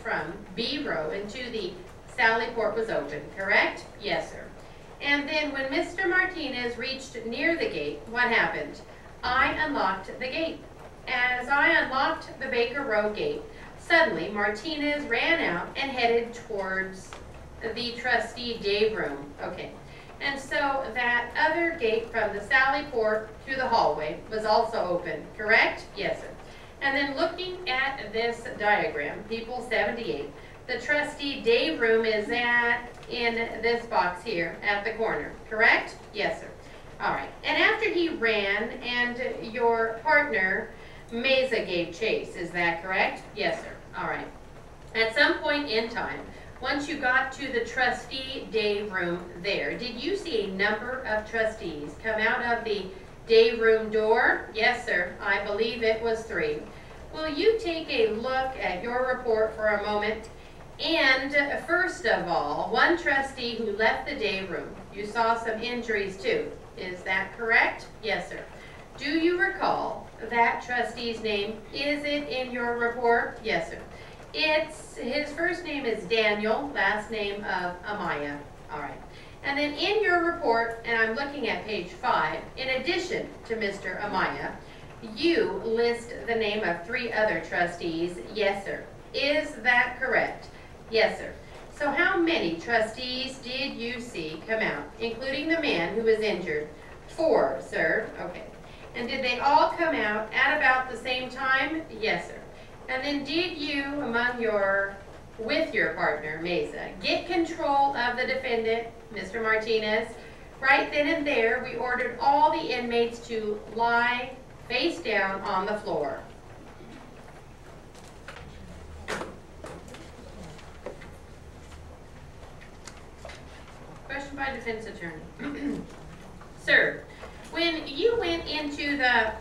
from B row into the Sally port was open, correct? Yes, sir. And then when Mr. Martinez reached near the gate, what happened? I unlocked the gate. As I unlocked the Baker Row gate, suddenly Martinez ran out and headed towards the trustee day room. Okay. And so that other gate from the Sally port through the hallway was also open, correct? Yes, sir. And then looking at this diagram, people 78, the trustee day room is in this box here at the corner, correct? Yes, sir. All right. And after he ran and your partner, Mesa, gave chase, is that correct? Yes, sir. All right. At some point in time, once you got to the trustee day room there, did you see a number of trustees come out of the day room door? Yes, sir. I believe it was 3. Will you take a look at your report for a moment? And first of all, one trustee who left the day room, you saw some injuries too. Is that correct? Yes, sir. Do you recall that trustee's name? Is it in your report? Yes, sir. His first name is Daniel, last name of Amaya. All right. And then in your report, and I'm looking at page 5, in addition to Mr. Amaya, you list the name of 3 other trustees. Yes, sir. Is that correct? Yes, sir. So how many trustees did you see come out, including the man who was injured? 4, sir. Okay. And did they all come out at about the same time? Yes, sir. And then did you, with your partner, Mesa, get control of the defendant, Mr. Martinez? Right then and there, we ordered all the inmates to lie face down on the floor. Question by defense attorney. Sir, when you went into the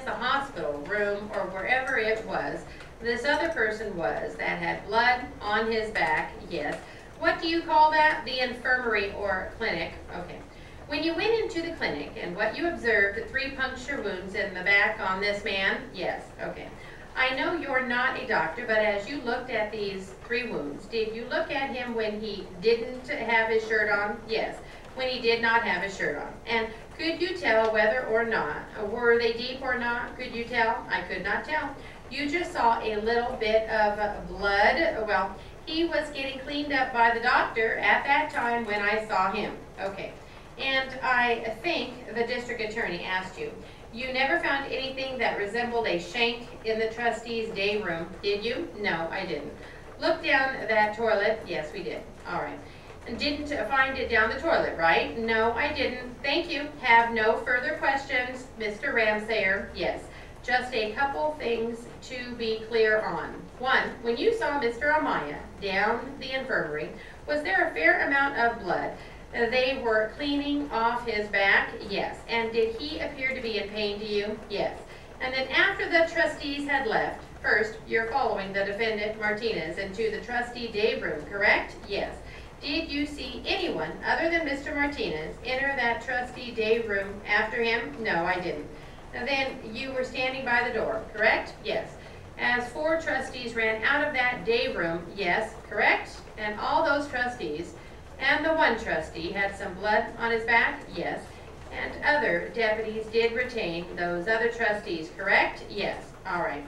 hospital room or wherever it was, this other person was that had blood on his back, yes. What do you call that? The infirmary or clinic. Okay. When you went into the clinic and what you observed, 3 puncture wounds in the back on this man? Yes. Okay. I know you're not a doctor, but as you looked at these 3 wounds, did you look at him when he didn't have his shirt on? Yes. When he did not have his shirt on. And could you tell whether or not, were they deep or not? Could you tell? I could not tell. You just saw a little bit of blood. Well, he was getting cleaned up by the doctor at that time when I saw him. Okay. And I think the district attorney asked you, you never found anything that resembled a shank in the trustee's day room, did you? No, I didn't. Look down that toilet. Yes, we did. All right. And didn't find it down the toilet, right? No, I didn't. Thank you. Have no further questions, Mr. Ramsayer. Yes. Just a couple things to be clear on. 1, when you saw Mr. Amaya down the infirmary, was there a fair amount of blood? They were cleaning off his back? Yes. And did he appear to be in pain to you? Yes. And then after the trustees had left, first, you're following the defendant Martinez into the trustee day room, correct? Yes. Did you see anyone other than Mr. Martinez enter that trustee day room after him? No, I didn't. And then you were standing by the door, correct? Yes. As 4 trustees ran out of that day room, yes, correct? And all those trustees and the 1 trustee had some blood on his back, yes. And other deputies did retain those other trustees, correct? Yes. All right.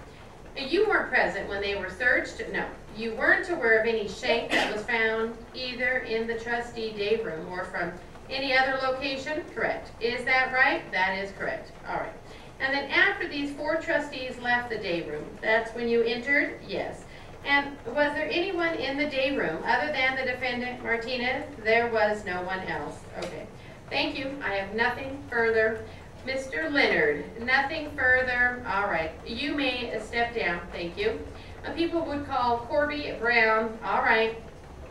You weren't present when they were searched? No. You weren't aware of any shank that was found either in the trustee day room or from any other location? Correct. Is that right? That is correct. All right. And then after these 4 trustees left the day room, that's when you entered? Yes. And was there anyone in the day room other than the defendant Martinez? There was no one else. Okay. Thank you. I have nothing further. Mr. Leonard, nothing further. All right. You may step down. Thank you. People would call Corby Brown. All right.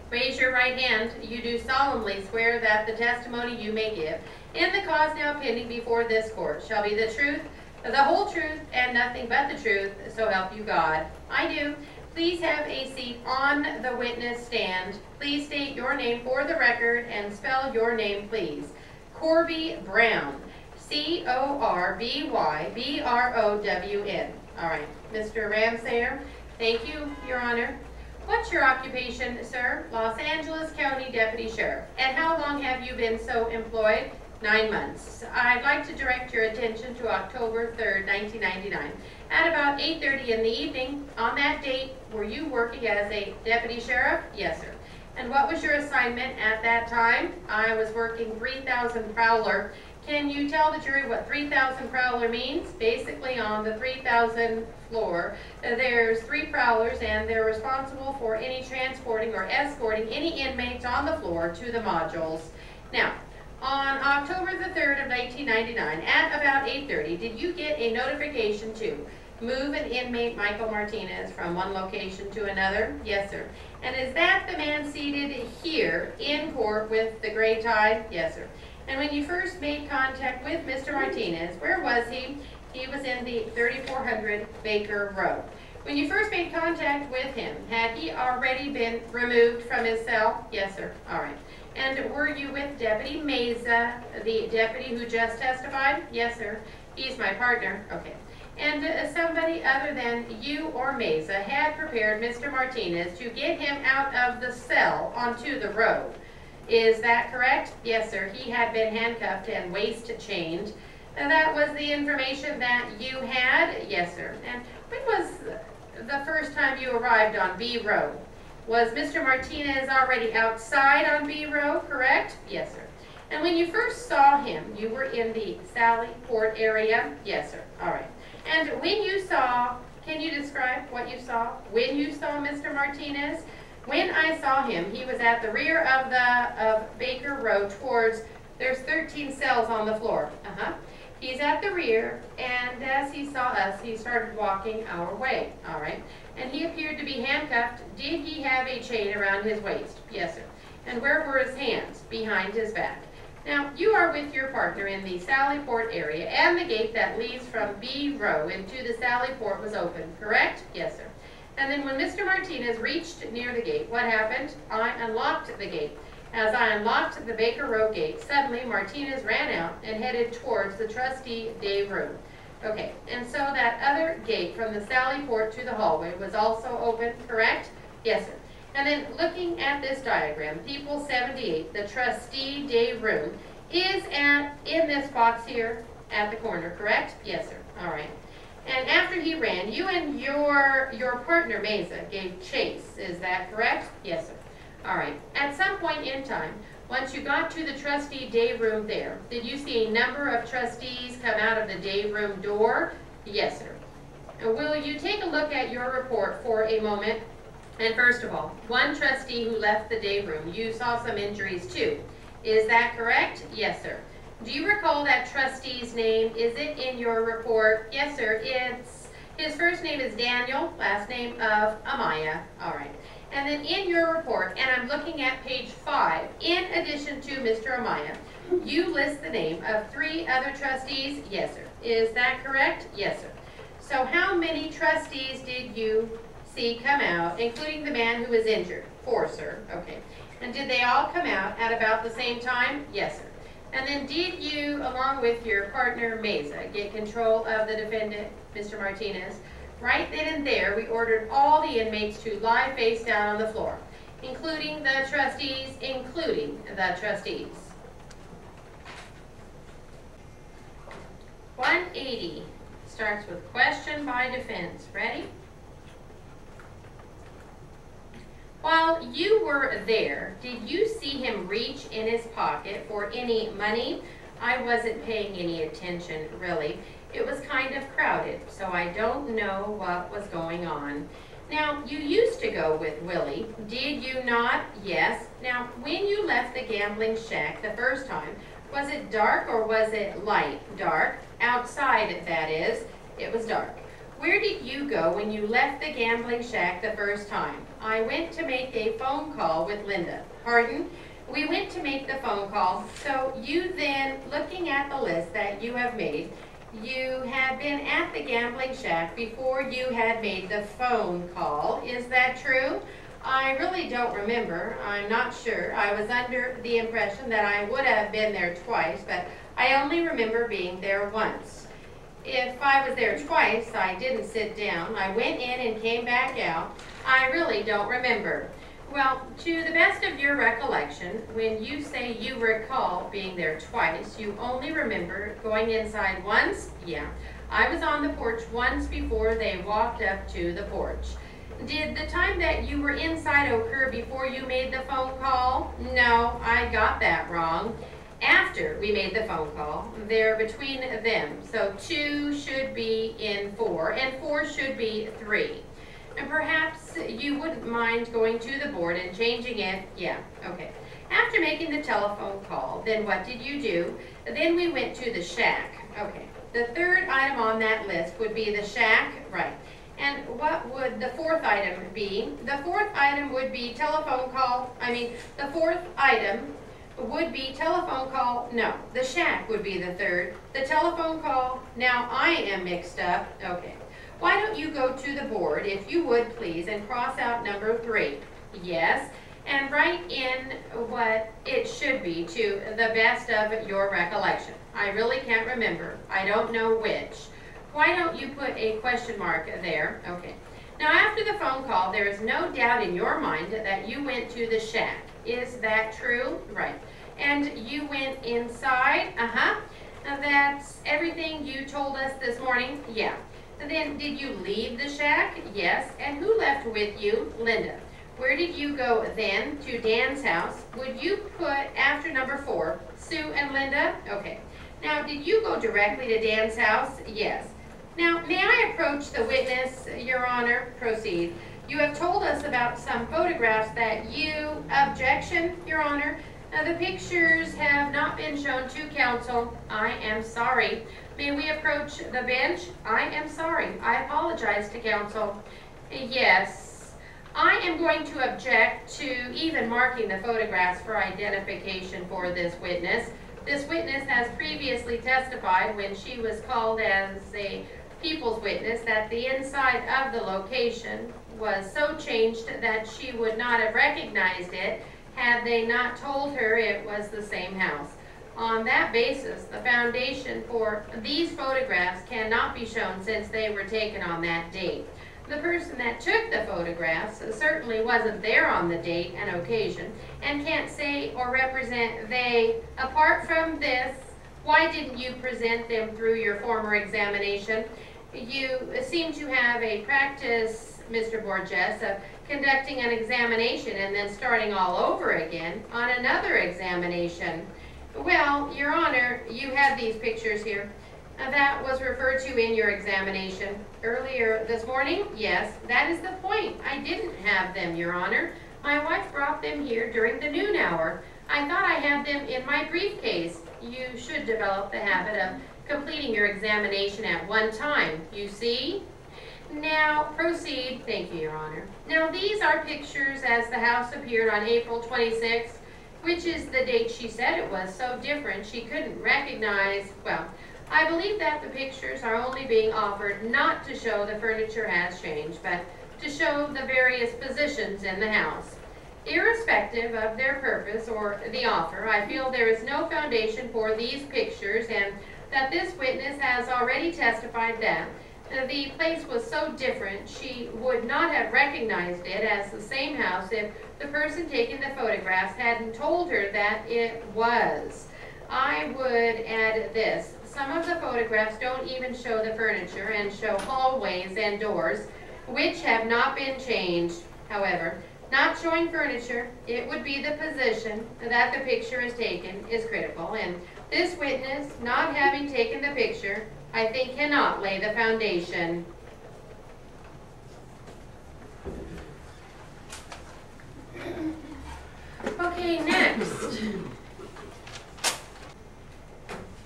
Raise your right hand. You do solemnly swear that the testimony you may give in the cause now pending before this court shall be the truth, the whole truth, and nothing but the truth, so help you God. I do. Please have a seat on the witness stand. Please state your name for the record and spell your name, please. Corby Brown. C-O-R-B-Y-B-R-O-W-N. All right. Mr. Ramsayer, Thank you, Your Honor. What's your occupation, sir? Los Angeles County Deputy Sheriff. And how long have you been so employed? 9 months. I'd like to direct your attention to October 3rd, 1999. At about 8:30 in the evening, on that date, were you working as a deputy sheriff? Yes, sir. And what was your assignment at that time? I was working 3000 Prowler. Can you tell the jury what 3000 Prowler means? Basically, on the 3000 floor, there's 3 prowlers, and they're responsible for any transporting or escorting any inmates on the floor to the modules. Now, on October the 3rd of 1999, at about 8:30, did you get a notification to move an inmate, Michael Martinez, from one location to another? Yes, sir. And is that the man seated here in court with the gray tie? Yes, sir. And when you first made contact with Mr. Martinez, where was he? He was in the 3400 Baker Row. When you first made contact with him, had he already been removed from his cell? Yes, sir. All right. And were you with Deputy Meza, the deputy who just testified? Yes, sir. He's my partner. Okay. And somebody other than you or Meza had prepared Mr. Martinez to get him out of the cell onto the road. Is that correct? Yes, sir. He had been handcuffed and waist-chained. And that was the information that you had? Yes, sir. And when was the first time you arrived on B Row? Was Mr. Martinez already outside on B Row, correct? Yes, sir. And when you first saw him, you were in the Sally Port area? Yes, sir. All right. And when you saw, can you describe what you saw when you saw Mr. Martinez? When I saw him, he was at the rear of Baker Row towards, there's 13 cells on the floor. He's at the rear, and as he saw us, he started walking our way. All right. And he appeared to be handcuffed. Did he have a chain around his waist? Yes, sir. And where were his hands? Behind his back. Now, you are with your partner in the Sally Port area, and the gate that leads from B Row into the Sally Port was open, correct? Yes, sir. And then when Mr. Martinez reached near the gate, what happened? I unlocked the gate. As I unlocked the Baker Row gate, suddenly Martinez ran out and headed towards the trustee day room. Okay, and so that other gate from the Sally Port to the hallway was also open, correct? Yes, sir. And then looking at this diagram, people 78, the trustee day room, is in this box here at the corner, correct? Yes, sir. All right. And after he ran, you and your partner, Meza, gave chase. Is that correct? Yes, sir. All right. At some point in time, once you got to the trustee day room there, did you see a number of trustees come out of the day room door? Yes, sir. Will you take a look at your report for a moment? And first of all, one trustee who left the day room, you saw some injuries too. Is that correct? Yes, sir. Do you recall that trustee's name? Is it in your report? Yes, sir. His first name is Daniel, last name of Amaya. All right. And then in your report, and I'm looking at page 5, in addition to Mr. Amaya, you list the name of 3 other trustees? Yes, sir. Is that correct? Yes, sir. So how many trustees did you see come out, including the man who was injured? 4, sir. Okay. And did they all come out at about the same time? Yes, sir. And then did you, along with your partner Meza, get control of the defendant, Mr. Martinez? Right then and there, we ordered all the inmates to lie face down on the floor, including the trustees, 180 starts with question by defense. Ready? While you were there, did you see him reach in his pocket for any money? I wasn't paying any attention, really. It was kind of crowded, so I don't know what was going on. Now, you used to go with Willie, did you not? Yes. Now, when you left the gambling shack the first time, was it dark or was it light? Dark. Outside, that is. It was dark. Where did you go when you left the gambling shack the first time? I went to make a phone call with Linda. Pardon? We went to make the phone call. So you then, looking at the list that you have made, you had been at the gambling shack before you had made the phone call. Is that true? I really don't remember. I'm not sure. I was under the impression that I would have been there twice, but I only remember being there once. if I was there twice, I didn't sit down. I went in and came back out. I really don't remember. Well, to the best of your recollection, when you say you recall being there twice, you only remember going inside once? Yeah. I was on the porch once before they walked up to the porch. Did the time that you were inside occur before you made the phone call? No, I got that wrong. After we made the phone call, they're between them. So 2 should be in 4, and 4 should be 3. And perhaps you wouldn't mind going to the board and changing it. Yeah, okay. After making the telephone call, then what did you do? Then we went to the shack. Okay. The third item on that list would be the shack, right. And what would the fourth item be? The fourth item would be telephone call. The fourth item would be telephone call. No, the shack would be the third. The telephone call, now I am mixed up. Okay. Why don't you go to the board, if you would please, and cross out number 3. Yes, and write in what it should be to the best of your recollection. I really can't remember. I don't know which. Why don't you put a question mark there? Okay. Now after the phone call, there is no doubt in your mind that you went to the shack. Is that true? Right. And you went inside? That's everything you told us this morning? Yeah. Then did you leave the shack? Yes. And who left with you? Linda. Where did you go then? To Dan's house. Would you put after number 4, Sue and Linda? Okay. Now, did you go directly to Dan's house? Yes. Now, may I approach the witness, Your Honor? Proceed. You have told us about some photographs that you... Objection, Your Honor. Now, the pictures have not been shown to counsel. I am sorry. May we approach the bench? I am sorry. I apologize to counsel. Yes. I am going to object to even marking the photographs for identification for this witness. This witness has previously testified when she was called as a people's witness that the inside of the location was so changed that she would not have recognized it had they not told her it was the same house. On that basis, the foundation for these photographs cannot be shown since they were taken on that date. The person that took the photographs certainly wasn't there on the date and occasion and can't say or represent they. Apart from this, why didn't you present them through your former examination? You seem to have a practice, Mr. Borges, of conducting an examination and then starting all over again on another examination. Well, Your Honor, you have these pictures here. That was referred to in your examination earlier this morning? Yes, that is the point. I didn't have them, Your Honor. My wife brought them here during the noon hour. I thought I had them in my briefcase. You should develop the habit of completing your examination at one time, you see? Now, proceed. Thank you, Your Honor. Now, these are pictures as the house appeared on April 26th, which is the date she said it was so different she couldn't recognize, well, I believe that the pictures are only being offered not to show the furniture has changed, but to show the various positions in the house. Irrespective of their purpose or the offer, I feel there is no foundation for these pictures and that this witness has already testified that the place was so different she would not have recognized it as the same house if the person taking the photographs hadn't told her that it was. I would add this. Some of the photographs don't even show the furniture and show hallways and doors, which have not been changed. However, not showing furniture, it would be the position that the picture is taken is critical, and this witness, not having taken the picture, I think cannot lay the foundation. Okay, next.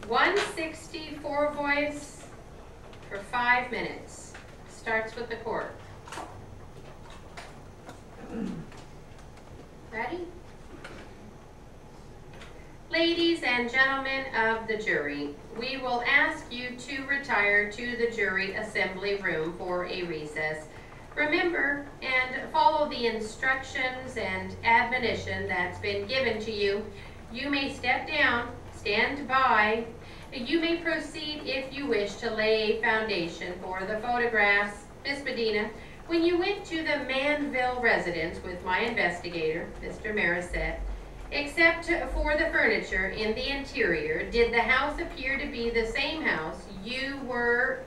164 voice for 5 minutes. Starts with the court. Ready? Ladies and gentlemen of the jury, we will ask you to retire to the jury assembly room for a recess. Remember and follow the instructions and admonition that's been given to you. You may step down, stand by, You may proceed if you wish to lay a foundation for the photographs. Miss Medina, when you went to the Manville residence with my investigator, Mr. Marisette, except for the furniture in the interior, did the house appear to be the same house you were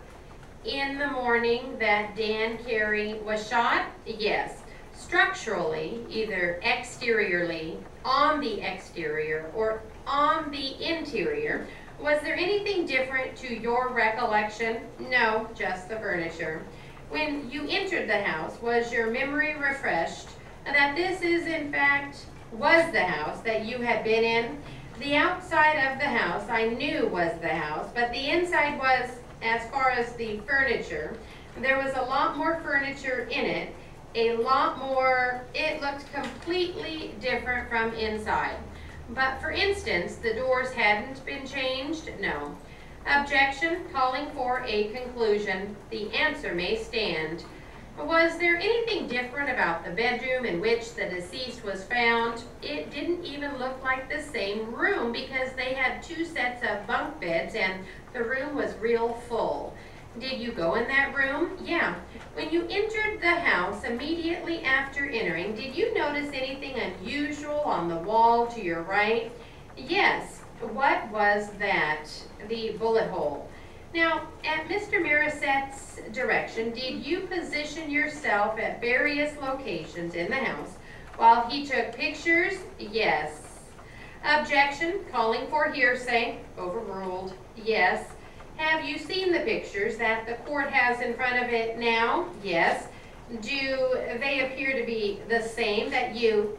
in the morning that Dan Carey was shot? Yes. Structurally, either exteriorly, on the exterior, or on the interior, was there anything different to your recollection? No, just the furniture. When you entered the house, was your memory refreshed that this is in fact was the house that you had been in? The outside of the house I knew was the house, but the inside was, as far as the furniture, there was a lot more furniture in it, a lot more, it looked completely different from inside. But for instance, the doors hadn't been changed? No. Objection, calling for a conclusion. The answer may stand. Was there anything different about the bedroom in which the deceased was found? It didn't even look like the same room because they had 2 sets of bunk beds and the room was real full. Did you go in that room? Yeah. When you entered the house immediately after entering, did you notice anything unusual on the wall to your right? Yes. What was that? The bullet hole. Now, at Mr. Marisette's direction, did you position yourself at various locations in the house while he took pictures? Yes. Objection, calling for hearsay. Overruled. Yes. Have you seen the pictures that the court has in front of it now? Yes. Do they appear to be the same that you...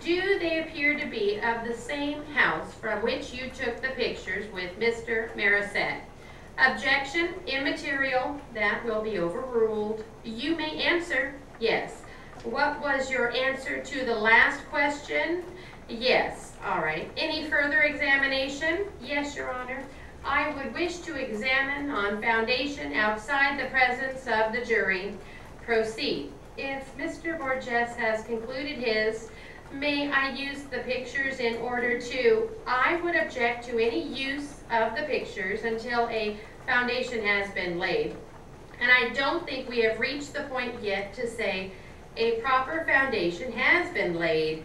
Do they appear to be of the same house from which you took the pictures with Mr. Marisette? Objection, immaterial, that will be overruled. You may answer, yes. What was your answer to the last question? Yes. All right. Any further examination? Yes, Your Honor. I would wish to examine on foundation outside the presence of the jury. Proceed. If Mr. Borges has concluded his, may I use the pictures in order to... I would object to any use of the pictures until a foundation has been laid. And I don't think we have reached the point yet to say a proper foundation has been laid.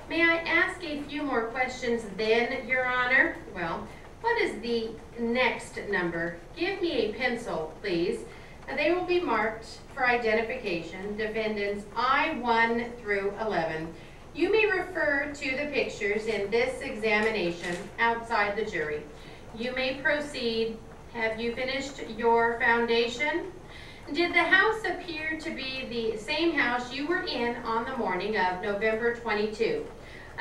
May I ask a few more questions then, Your Honor? Well, what is the next number? Give me a pencil, please. They will be marked for identification, defendants I-1 through 11. You may refer to the pictures in this examination outside the jury. You may proceed. Have you finished your foundation? Did the house appear to be the same house you were in on the morning of November 22?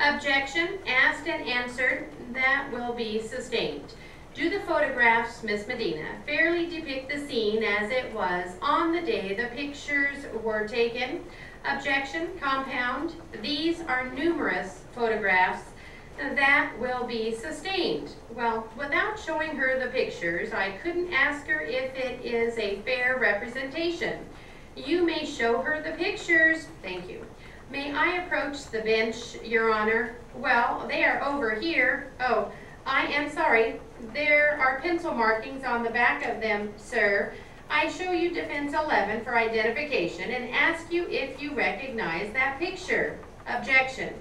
Objection, asked and answered, that will be sustained. Do the photographs, Miss Medina, fairly depict the scene as it was on the day the pictures were taken? Objection, compound. These are numerous photographs. That will be sustained. Well, without showing her the pictures, I couldn't ask her if it is a fair representation. You may show her the pictures. Thank you. May I approach the bench, Your Honor? Well, they are over here. Oh, I am sorry. There are pencil markings on the back of them, sir. I show you defense 11 for identification and ask you if you recognize that picture. Objection.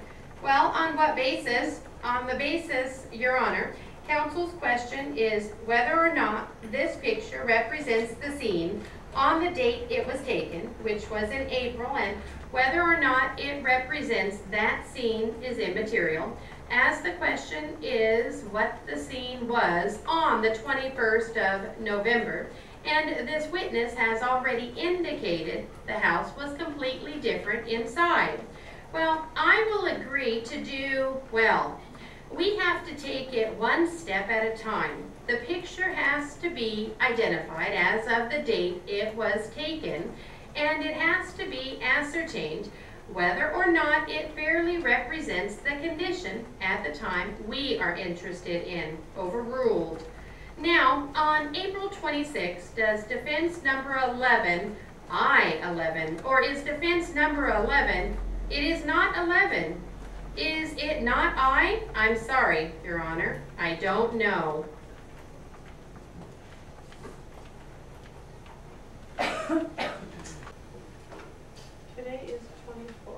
Well, on what basis? On the basis, Your Honor, counsel's question is whether or not this picture represents the scene on the date it was taken, which was in April, and whether or not it represents that scene is immaterial, as the question is what the scene was on the 21st of November. And this witness has already indicated the house was completely different inside. Well, I will agree to do, well, we have to take it one step at a time. The picture has to be identified as of the date it was taken, and it has to be ascertained whether or not it fairly represents the condition at the time we are interested in. Overruled. Now, on April 26, does defense number 11, I-11, or is defense number 11, it is not 11. Is it not I? I'm sorry, Your Honor, I don't know. Today is 24th.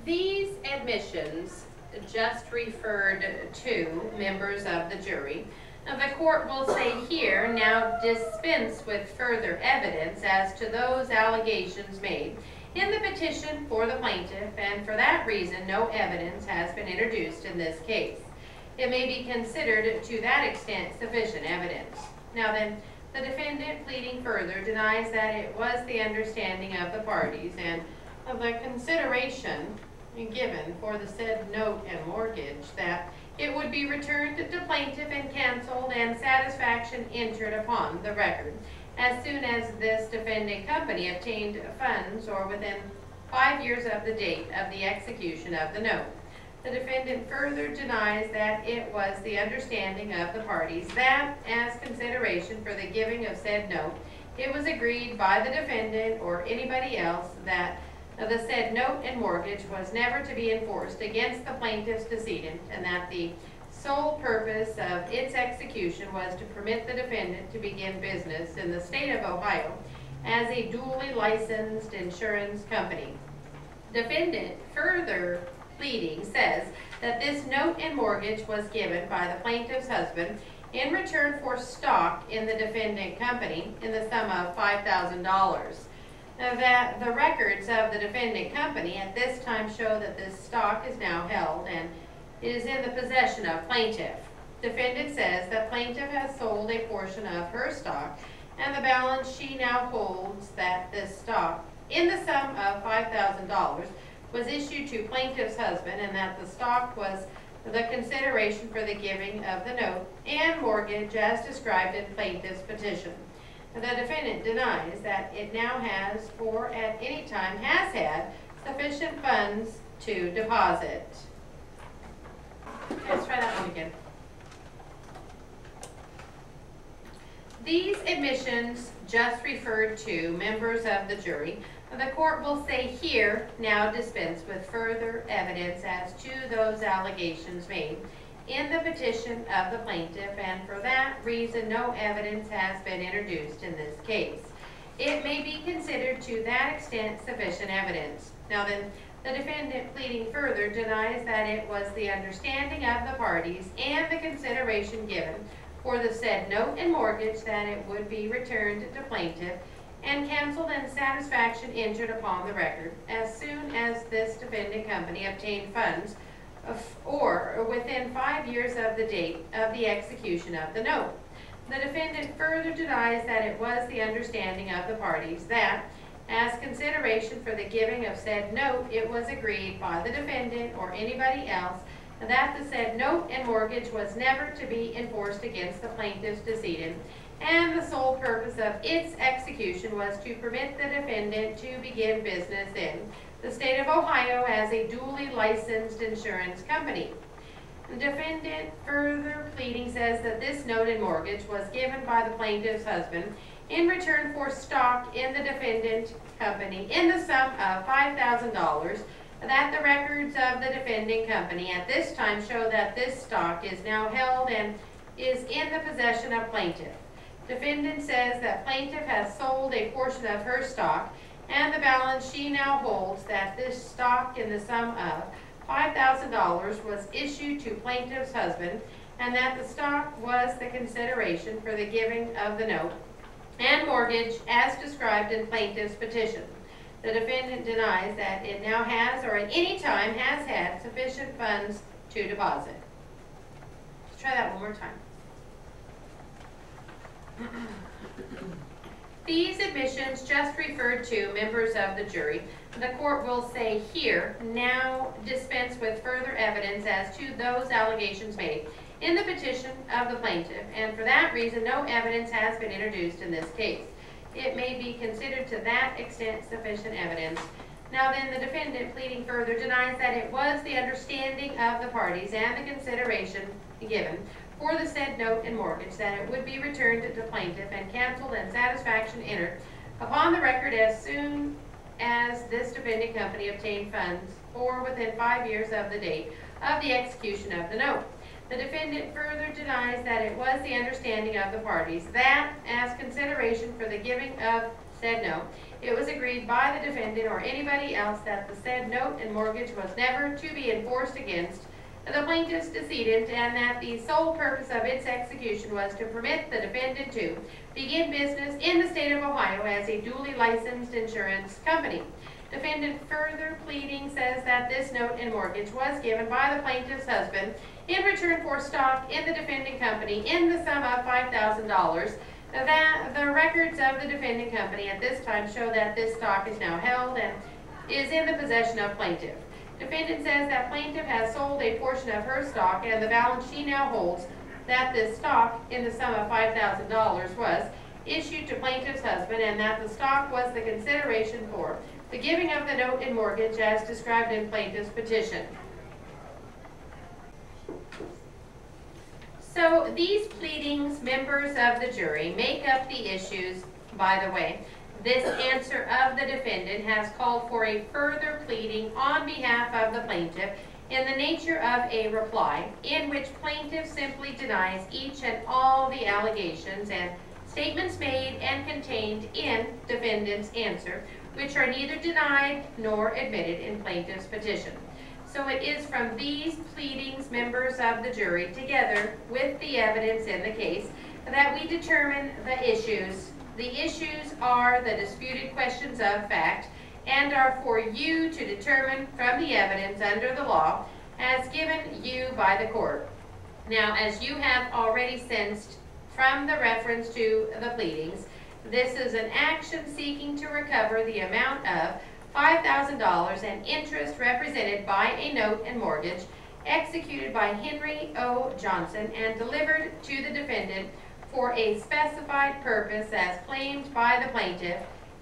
These admissions just referred to members of the jury. Now, the court will say here, now dispense with further evidence as to those allegations made in the petition for the plaintiff, and for that reason no evidence has been introduced in this case. It may be considered to that extent sufficient evidence. Now then, the defendant pleading further denies that it was the understanding of the parties and of the consideration given for the said note and mortgage that it would be returned to plaintiff and canceled and satisfaction entered upon the record as soon as this defending company obtained funds or within 5 years of the date of the execution of the note. The defendant further denies that it was the understanding of the parties that, as consideration for the giving of said note, it was agreed by the defendant or anybody else that the said note and mortgage was never to be enforced against the plaintiff's decedent, and that the sole purpose of its execution was to permit the defendant to begin business in the state of Ohio as a duly licensed insurance company. Defendant further pleading says that this note and mortgage was given by the plaintiff's husband in return for stock in the defendant company in the sum of $5,000. That the records of the defendant company at this time show that this stock is now held and is in the possession of plaintiff. Defendant says that plaintiff has sold a portion of her stock and the balance she now holds, that this stock in the sum of $5,000 was issued to plaintiff's husband, and that the stock was the consideration for the giving of the note and mortgage as described in plaintiff's petition. The defendant denies that it now has or at any time has had sufficient funds to deposit. Okay, let's try that one again. These admissions just referred to members of the jury. The court will say here, now dispense with further evidence as to those allegations made in the petition of the plaintiff, and for that reason no evidence has been introduced in this case. It may be considered to that extent sufficient evidence. Now then, the defendant pleading further denies that it was the understanding of the parties and the consideration given for the said note and mortgage that it would be returned to plaintiff and canceled and satisfaction entered upon the record as soon as this defending company obtained funds or within 5 years of the date of the execution of the note. The defendant further denies that it was the understanding of the parties that, as consideration for the giving of said note, it was agreed by the defendant or anybody else that the said note and mortgage was never to be enforced against the plaintiff's decedent, and the sole purpose of its execution was to permit the defendant to begin business in the state of Ohio as a duly licensed insurance company. The defendant further pleading says that this note and mortgage was given by the plaintiff's husband in return for stock in the defendant company in the sum of $5,000, that the records of the defending company at this time show that this stock is now held and is in the possession of plaintiff. Defendant says that plaintiff has sold a portion of her stock and the balance she now holds, that this stock in the sum of $5,000 was issued to plaintiff's husband, and that the stock was the consideration for the giving of the note and mortgage as described in plaintiff's petition. The defendant denies that it now has or at any time has had sufficient funds to deposit. Let's try that one more time. These admissions just referred to members of the jury. The court will say here, now dispense with further evidence as to those allegations made in the petition of the plaintiff, and for that reason no evidence has been introduced in this case. It may be considered to that extent sufficient evidence. Now then, the defendant pleading further denies that it was the understanding of the parties and the consideration given for the said note and mortgage that it would be returned to plaintiff and canceled and satisfaction entered upon the record as soon as this defending company obtained funds or within 5 years of the date of the execution of the note. The defendant further denies that it was the understanding of the parties that, as consideration for the giving of said note, it was agreed by the defendant or anybody else that the said note and mortgage was never to be enforced against the plaintiff's decedent, and that the sole purpose of its execution was to permit the defendant to begin business in the state of Ohio as a duly licensed insurance company. Defendant further pleading says that this note and mortgage was given by the plaintiff's husband in return for stock in the defending company in the sum of $5,000. That the records of the defending company at this time show that this stock is now held and is in the possession of plaintiff. Defendant says that plaintiff has sold a portion of her stock, and the balance she now holds, that this stock in the sum of $5,000 was issued to plaintiff's husband, and that the stock was the consideration for the giving of the note and mortgage as described in plaintiff's petition. So these pleadings, members of the jury, make up the issues. By the way, this answer of the defendant has called for a further pleading on behalf of the plaintiff in the nature of a reply, in which plaintiff simply denies each and all the allegations and statements made and contained in defendant's answer, which are neither denied nor admitted in plaintiff's petition. So it is from these pleadings, members of the jury, together with the evidence in the case, that we determine the issues. The issues are the disputed questions of fact and are for you to determine from the evidence under the law as given you by the court. Now, as you have already sensed from the reference to the pleadings, this is an action seeking to recover the amount of $5,000 and interest represented by a note and mortgage executed by Henry O. Johnson and delivered to the defendant for a specified purpose as claimed by the plaintiff,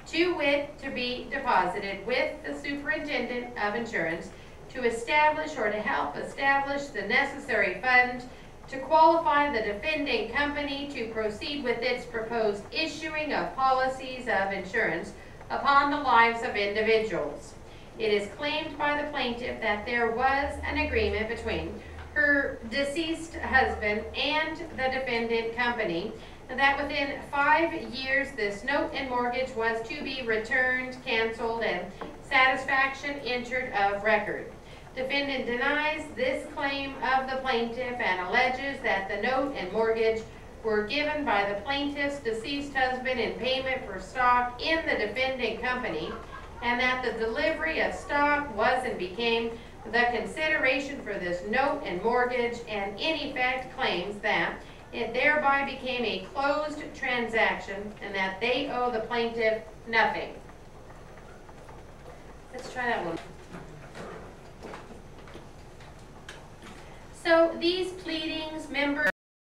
to wit, to be deposited with the superintendent of insurance to establish or to help establish the necessary funds to qualify the defending company to proceed with its proposed issuing of policies of insurance upon the lives of individuals. It is claimed by the plaintiff that there was an agreement between her deceased husband and the defendant company that within 5 years this note and mortgage was to be returned, canceled, and satisfaction entered of record. Defendant denies this claim of the plaintiff and alleges that the note and mortgage were given by the plaintiff's deceased husband in payment for stock in the defending company, and that the delivery of stock was and became the consideration for this note and mortgage, and in effect claims that it thereby became a closed transaction and that they owe the plaintiff nothing. Let's try that one. So these pleadings, members